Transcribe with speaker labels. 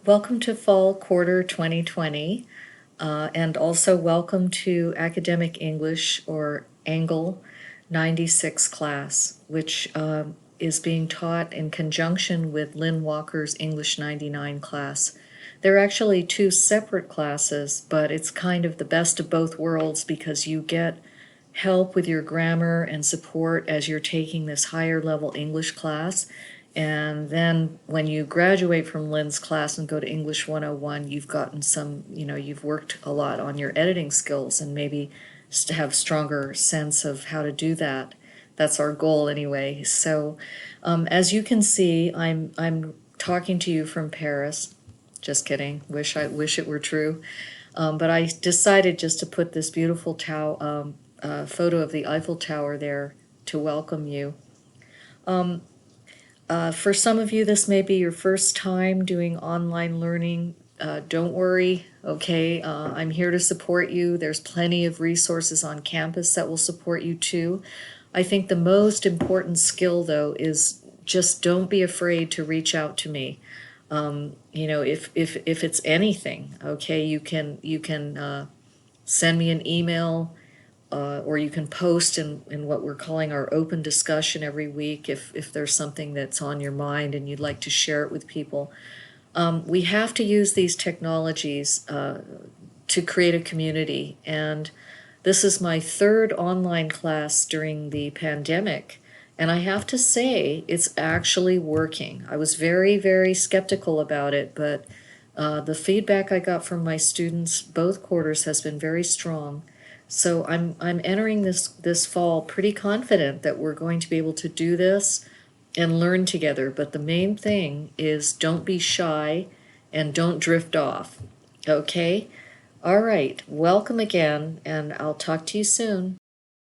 Speaker 1: Welcome to Fall Quarter 2020, and also welcome to Academic English or AENGL 96 class, which is being taught in conjunction with Lynn Walker's English 99 class. They're actually two separate classes, but it's kind of the best of both worlds because you get help with your grammar and support as you're taking this higher level English class. And then when you graduate from Lynn's class and go to English 101, you've gotten some, you've worked a lot on your editing skills and maybe to have stronger sense of how to do that. That's our goal anyway. So as you can see, I'm talking to you from Paris. Just kidding. Wish it were true. But I decided just to put this beautiful photo of the Eiffel Tower there to welcome you. For some of you, this may be your first time doing online learning. Don't worry, okay? I'm here to support you. There's plenty of resources on campus that will support you too. I think the most important skill, though, is just don't be afraid to reach out to me. If it's anything, okay, you can send me an email, or you can post in what we're calling our open discussion every week if there's something that's on your mind and you'd like to share it with people. We have to use these technologies to create a community, and this is my third online class during the pandemic, and I have to say it's actually working. I was very, very skeptical about it, but the feedback I got from my students both quarters has been very strong. So I'm entering this fall pretty confident that we're going to be able to do this and learn together. But the main thing is don't be shy and don't drift off. Okay? All right. Welcome again, and I'll talk to you soon.